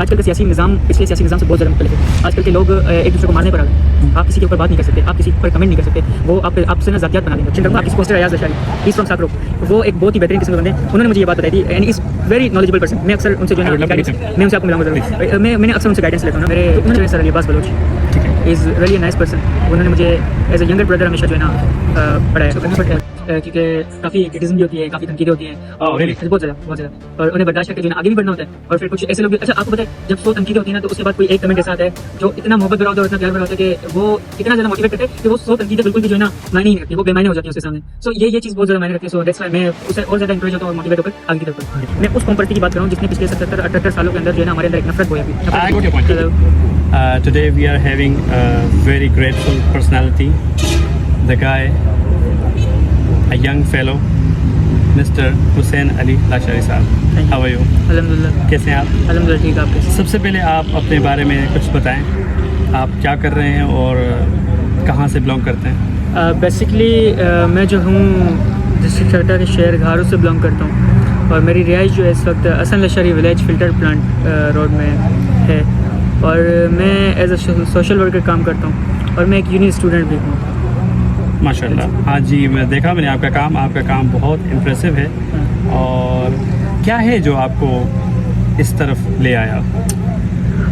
आजकल का सियासी निज़ाम पिछले सियासी निज़ाम से बहुत ज़्यादा मुख्तलिफ है। आजकल के लोग एक दूसरे को मारने पर आ गए। आप किसी के ऊपर बात नहीं कर सकते, आप किसी पर कमेंट नहीं कर सकते, वो आपसे ना ज़ातियात बना देंगे। आप किसी poster Ayaz Lashari, he from Sakro, वो एक बहुत ही बेहतरीन किस्म के बंदे, उन्होंने मुझे ये बात बताई थी and is very knowledgeable person. मैं अक्सर उनसे जो है मैं उनसे आपको मिलाऊंगा ज़रूर। मैंने अक्सर उनसे गाइडेंस लेता हूँ ना। मेरे sir Alibas Baloch is really nice person. उन्होंने मुझे एज ए यंगर ब्रदर हमेशा जो है ना पढ़ाया। तो करना पड़ता है क्योंकि काफ़ी क्रिटिसिज्म भी होती है, काफ़ी तनकीदें होती हैं बहुत ज़्यादा, और उन्हें बर्दाश्त करके जो है आगे भी बढ़ना होता है। और फिर कुछ ऐसे लोग, अच्छा आपको पता है जब 100 तनकीदें होती है ना तो उसके बाद कोई एक कमेंट ऐसा आता है जो इतना मोहब्बत भरा होता है और इतना प्यार भरा होता है कि वो इतना ज़्यादा मोटिवेट करते हैं कि वो 100 तनकीदें बिल्कुल भी जो है ना मायने ही नहीं रखती, वो बेमायने हो जाती है उसके सामने। सो ये चीज़ बहुत ज़्यादा मायने रखती है। सो दैट्स व्हाई मैं उससे और ज़्यादा इंकरेज होता हूँ और मोटिवेट होकर आगे की तरफ। मैं उस कॉम्पर्टी की बात कर रहा हूँ जिसने पिछले 77-78 सालों के अंदर जो है ना हमारे अंदर एक नफरत बोया भी। Today we are having a very grateful personality, the guy, a young fellow, Mr. Hussein Ali Lashari साहब। How are you? अल्हम्दुलिल्लाह। कैसे हैं आप? अल्हम्दुलिल्लाह ठीक है। आप कैसे? सबसे पहले आप अपने बारे में कुछ बताएं, आप क्या कर रहे हैं और कहाँ से बिलोंग करते हैं? बेसिकली मैं जो हूँ डिस्ट्रिक्ट चट्टा के शहर घारू से बिलोंग करता हूँ और मेरी रिहाइश जो है इस वक्त Hasan Lashari village filter plant road में है और मैं एज अ सोशल वर्कर काम करता हूँ और मैं एक यूनी स्टूडेंट भी हूँ। माशाल्लाह। हाँ जी, मैं देखा मैंने आपका काम बहुत इम्प्रेसिव है। और क्या है जो आपको इस तरफ ले आया?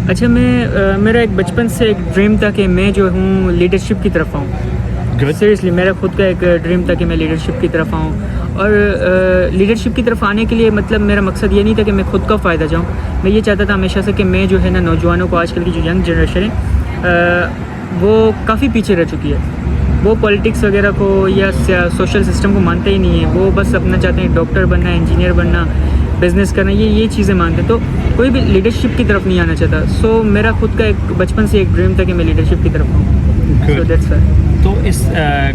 अच्छा, मेरा एक बचपन से एक ड्रीम था कि मैं जो हूँ लीडरशिप की तरफ आऊँ। सीरियसली मेरा खुद का एक ड्रीम था कि मैं लीडरशिप की तरफ आऊँ और लीडरशिप की तरफ आने के लिए मतलब मेरा मकसद ये नहीं था कि मैं खुद का फ़ायदा चाहूँ। मैं ये चाहता था हमेशा से कि मैं जो है ना नौजवानों को, आजकल की जो यंग जनरेशन है वो काफ़ी पीछे रह चुकी है। वो पॉलिटिक्स वगैरह को या सोशल सिस्टम को मानते ही नहीं है। वो बस अपना चाहते हैं डॉक्टर बनना, इंजीनियर बनना, बिज़नेस करना, ये चीज़ें मानते हैं। तो कोई भी लीडरशिप की तरफ नहीं आना चाहता। सो मेरा खुद का एक बचपन से एक ड्रीम था कि मैं लीडरशिप की तरफ आऊँ। So that's why. तो इस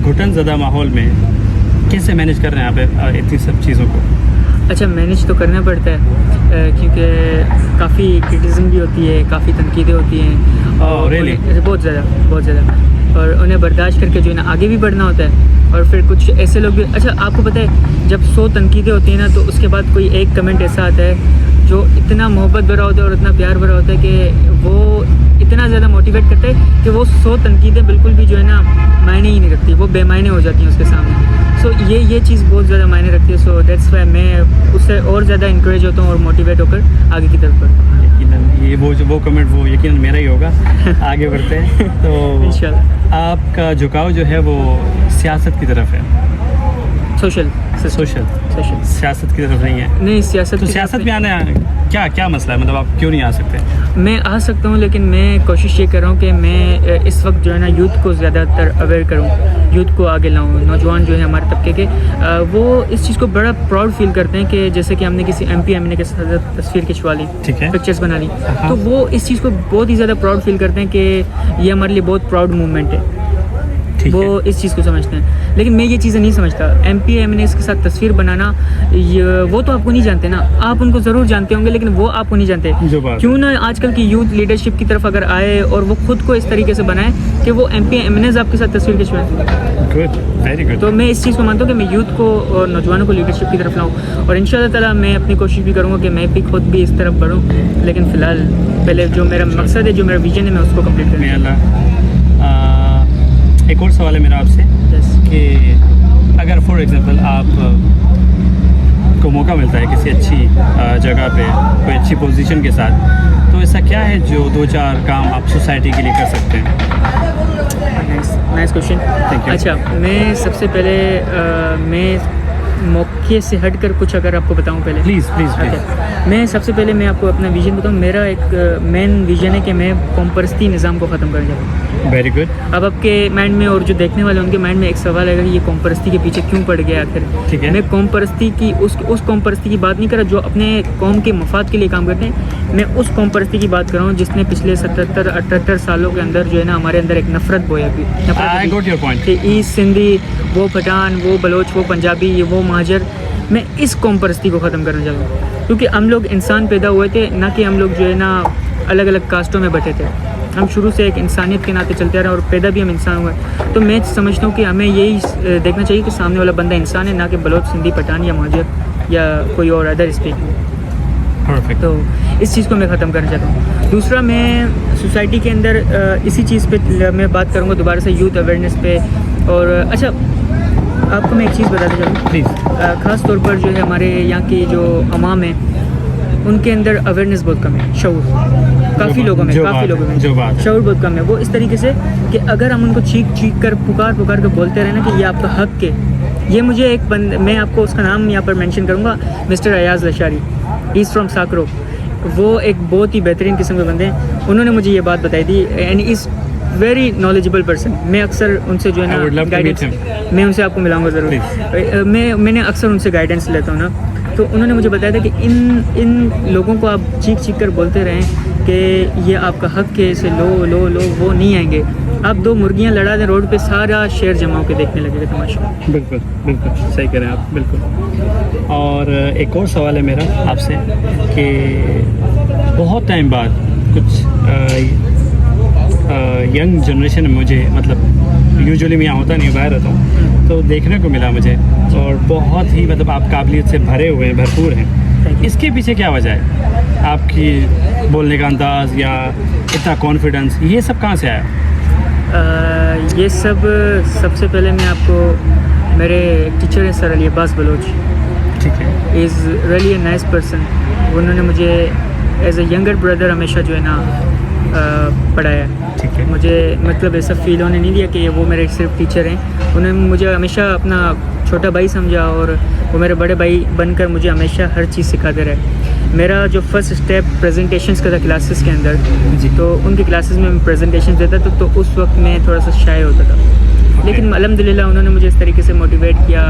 घुटन ज़दा माहौल में कैसे मैनेज कर रहे हैं आप इतनी सब चीज़ों को? अच्छा, मैनेज तो करना पड़ता है क्योंकि काफ़ी क्रिटिसिज्म भी होती है, काफ़ी तनकीदें होती हैं और बहुत ज़्यादा, और उन्हें बर्दाश्त करके जो है ना आगे भी बढ़ना होता है। और फिर कुछ ऐसे लोग भी, अच्छा आपको पता है जब 100 तनकीदें होती हैं ना तो उसके बाद कोई एक कमेंट ऐसा आता है जो इतना मोहब्बत भरा होता है और इतना प्यार भरा होता है कि वो इतना ज़्यादा मोटिवेट करता है कि वो 100 तनकीदें बिल्कुल भी जो है ना मायने ही नहीं रखती, वो बेमायने हो जाती हैं उसके सामने। सो ये चीज़ बहुत ज़्यादा मायने रखती है। सो दैट्स व्हाई मैं उससे और ज़्यादा इंकरेज होता हूँ और मोटिवेट होकर आगे की तरफ बढ़ता हूँ। यकीनन ये वो कमेंट वो यकीनन मेरा ही होगा। आगे बढ़ते हैं। तो इंशाल्लाह। आपका झुकाव जो है वो सियासत की तरफ है? सोशल सियासत की तरफ नहीं है? नहीं, सियासत तो सियासत में आना क्या मसला है, मतलब आप क्यों नहीं आ सकते? मैं आ सकता हूँ लेकिन मैं कोशिश ये कर रहा हूँ कि मैं इस वक्त जो है ना यूथ को ज़्यादातर अवेयर करूँ, यूथ को आगे लाऊँ। नौजवान जो है हमारे तबके के वो इस चीज़ को बड़ा प्राउड फील करते हैं कि जैसे कि हमने किसी MP MNA के साथ तस्वीर खिंचवा ली, ठीक है, पिक्चर्स बना ली, तो वो इस चीज़ को बहुत ही ज़्यादा प्राउड फील करते हैं कि ये हमारे लिए बहुत प्राउड मूवमेंट है। वो इस चीज़ को समझते हैं, लेकिन मैं ये चीज़ें नहीं समझता। MP MNA के साथ तस्वीर बनाना, वो तो आपको नहीं जानते ना, आप उनको ज़रूर जानते होंगे लेकिन वो आपको नहीं जानते। क्यों ना आजकल की यूथ लीडरशिप की तरफ अगर आए और वो खुद को इस तरीके से बनाए कि वो MP MNA आपके साथ तस्वीर खिंचवाएं। Good, very good. तो मैं इस चीज़ को मानता हूँ कि मैं यूथ को और नौजवानों को लीडरशिप की तरफ लाऊँ और इंशाअल्लाह ताला मैं अपनी कोशिश भी करूँगा कि मैं भी खुद भी इस तरफ बढ़ूँ। लेकिन फ़िलहाल पहले जो मेरा मकसद है, जो मेरा विजन है, मैं उसको कम्प्लीट करूँ। एक और सवाल है मेरा आपसे कि अगर फॉर एग्जांपल आप को मौका मिलता है किसी अच्छी जगह पे कोई अच्छी पोजीशन के साथ, तो ऐसा क्या है जो 2-4 काम आप सोसाइटी के लिए कर सकते हैं? Nice question. अच्छा, मैं सबसे पहले मैं मौके से हट कर कुछ अगर आपको बताऊं पहले, प्लीज़। मैं सबसे पहले मैं आपको अपना विजन बताऊं। मेरा एक मेन विजन है कि मैं कॉमपरस्ती निज़ाम को ख़त्म करना चाहता हूँ। Very good. अब आपके माइंड में और जो देखने वाले उनके माइंड में एक सवाल आएगा कि ये कॉमपरस्ती के पीछे क्यों पड़ गया आखिर? ठीक है। मैं कॉमपरस्ती की उस कॉमपरस्ती की बात नहीं कर रहा जो अपने कौम के मफाद के लिए काम करते हैं। मैं उस कॉमपरस्ती की बात कर रहा हूँ जिसने पिछले 77-78 सालों के अंदर जो है ना हमारे अंदर एक नफरत बोया भी। I got your point। East Sindhi, वो पठान, वो बलोच, वो पंजाबी, वो महाजर, मैं इस कॉमपरस्ती को ख़त्म करना चाहता हूँ। क्योंकि हम लोग इंसान पैदा हुए थे, ना कि हम लोग जो है ना अलग अलग कास्टों में बैठे थे। हम शुरू से एक इंसानियत के नाते चलते आ रहे हैं और पैदा भी हम इंसान हुए। तो मैं समझता हूँ कि हमें यही देखना चाहिए कि सामने वाला बंदा इंसान है, ना कि बलोच, सिंधी, पठान या महाजर या कोई और अदर स्टेट। परफेक्ट। तो इस चीज़ को मैं ख़त्म करना चाहता हूँ। दूसरा, मैं सोसाइटी के अंदर इसी चीज़ पे मैं बात करूँगा दोबारा से, यूथ अवेयरनेस पे। और अच्छा, आपको मैं एक चीज़ बताना चाहूँगा, प्लीज़। ख़ास तौर पर जो है हमारे यहाँ की जो अवाम है उनके अंदर अवेयरनेस बहुत कम है, शऊर काफ़ी लोगों में शऊर बहुत कम है। वो इस तरीके से कि अगर हम उनको चीख कर पुकार कर बोलते रहे ना कि ये आपका हक है। ये मुझे एक मैं आपको उसका नाम यहाँ पर मेंशन करूँगा, mister Ayaz Lashari, is from Sakro. वो एक बहुत ही बेहतरीन किस्म के बंदे हैं। उन्होंने मुझे ये बात बताई थी and is very knowledgeable person. मैं अक्सर उनसे जो है ना गाइडेंस, मैं उनसे आपको मिलाऊंगा ज़रूर। मैंने अक्सर उनसे गाइडेंस लेता हूँ ना, तो उन्होंने मुझे बताया था कि इन लोगों को आप चीख कर बोलते रहें कि ये आपका हक है, इसे लो, वो नहीं आएंगे। आप 2 मुर्गियाँ लड़ा दें रोड पे, सारा शहर जमा होकर देखने लगेगा तमाशा। बिल्कुल सही कह रहे हैं आप, बिल्कुल। और एक और सवाल है मेरा आपसे कि बहुत टाइम बाद कुछ यंग जनरेशन में मुझे, मतलब यूजुअली मैं यहाँ होता नहीं, बाहर रहता हूँ, तो देखने को मिला मुझे, और बहुत ही मतलब आप काबिलियत से भरे हुए हैं, भरपूर हैं। इसके पीछे क्या वजह है? आपकी बोलने का अंदाज़ या इतना कॉन्फिडेंस, ये सब कहाँ से आया? ये सब सबसे पहले मैं आपको, मेरे टीचर हैं सर अली अब्बास बलोच, ठीक है, is really a nice person. उन्होंने मुझे एज ए यंगर ब्रदर हमेशा जो है ना पढ़ाया। ठीक है। मुझे मतलब ऐसा फील होने नहीं दिया कि वो मेरे सिर्फ टीचर हैं। उन्होंने मुझे हमेशा अपना छोटा भाई समझा और वो मेरे बड़े भाई बनकर मुझे हमेशा हर चीज़ सिखाते रहे। मेरा जो फर्स्ट स्टेप प्रेजेंटेशंस का था क्लासेस के अंदर जी, तो उनकी क्लासेस में मैं प्रेजेंटेशन देता था, तो उस वक्त मैं थोड़ा सा शाय होता था। लेकिन अल्हम्दुलिल्लाह उन्होंने मुझे इस तरीके से मोटिवेट किया,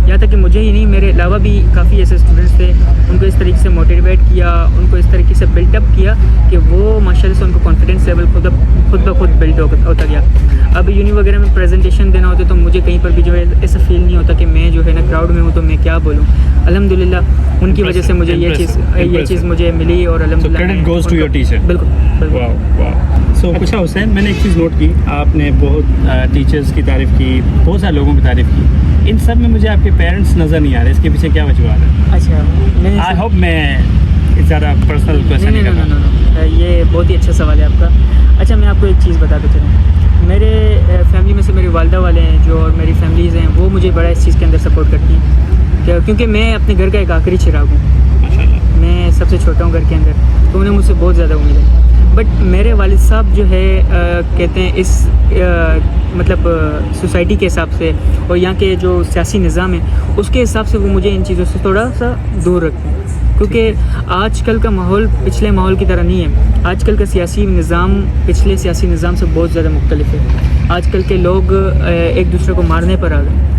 यहाँ तक कि मुझे ही नहीं, मेरे अलावा भी काफ़ी ऐसे स्टूडेंट्स थे, उनको इस तरीके से मोटिवेट किया, उनको इस तरीके से बिल्टअप किया कि वो माशाल्लाह से उनको कॉन्फिडेंस लेवल खुद ब खुद बिल्ड होता गया। अब यूनी वगैरह में प्रेजेंटेशन देना होता तो मुझे कहीं पर भी जो है ऐसा फील नहीं होता कि मैं जो है ना क्राउड में हूँ तो मैं क्या बोलूँ। अल्हम्दुलिल्लाह उनकी वजह से मुझे ये चीज़ मुझे मिली और अल्हम्दुलिल्लाह credit goes to your teacher. बिल्कुल। वाह। सो कुशा हुसैन, मैंने एक चीज़ नोट की, आपने बहुत टीचर्स की तारीफ़ की, बहुत सारे लोगों की तारीफ़ की, इन सब में मुझे आपके पेरेंट्स नज़र नहीं आ रहे, इसके पीछे क्या वजह है? अच्छा, आई होप मैं ज़्यादा पर्सनल क्वेश्चन नहीं कर रहा। ये बहुत ही अच्छा सवाल है आपका। अच्छा, मैं आपको एक चीज़ बताता चलूँ, मेरे फैमिली में से मेरी वालदा वाले हैं जो, और मेरी फैमिलीज़ हैं, वो मुझे बड़ा इस चीज़ के अंदर सपोर्ट करती हैं क्योंकि मैं अपने घर का एक आखिरी चिराग हूँ, माशाल्लाह। मैं सबसे छोटा हूँ घर के अंदर, तो उन्हें मुझसे बहुत ज़्यादा उम्मीद है। बट मेरे वालिद साहब जो है कहते हैं इस मतलब सोसाइटी के हिसाब से और यहाँ के जो सियासी निज़ाम है उसके हिसाब से वो मुझे इन चीज़ों से थोड़ा सा दूर रखते हैं, क्योंकि आजकल का माहौल पिछले माहौल की तरह नहीं है। आजकल का सियासी निज़ाम पिछले सियासी निज़ाम से बहुत ज़्यादा मुख्तलिफ है। आजकल के लोग एक दूसरे को मारने पर आ गए।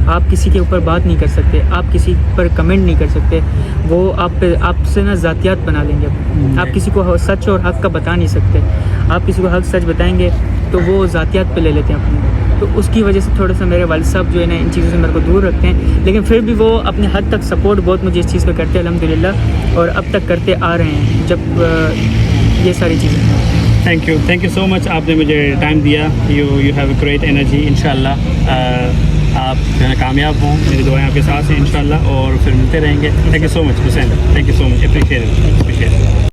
आप किसी के ऊपर बात नहीं कर सकते, आप किसी पर कमेंट नहीं कर सकते, वो आपसे ना ज़ातियात बना लेंगे। आप किसी को सच और हक़ का बता नहीं सकते। आप किसी को हक़ सच बताएंगे तो वो ज़ातियात पे ले लेते हैं अपने, तो उसकी वजह से थोड़ा सा मेरे वालिद साहब जो है ना इन चीज़ों से मेरे को दूर रखते हैं। लेकिन फिर भी वो अपने हद तक सपोर्ट बहुत मुझे इस चीज़ पर करते हैं अल्हम्दुलिल्लाह, और अब तक करते आ रहे हैं जब ये सारी चीज़ें। थैंक यू सो मच, आपने मुझे टाइम दिया। You have a great energy. इंशाल्लाह आप जो है कामयाब हों, मेरी दुआएं आपके साथ हैं इंशाल्लाह, और फिर मिलते रहेंगे। Thank you so much Hussain, thank you so much, appreciate.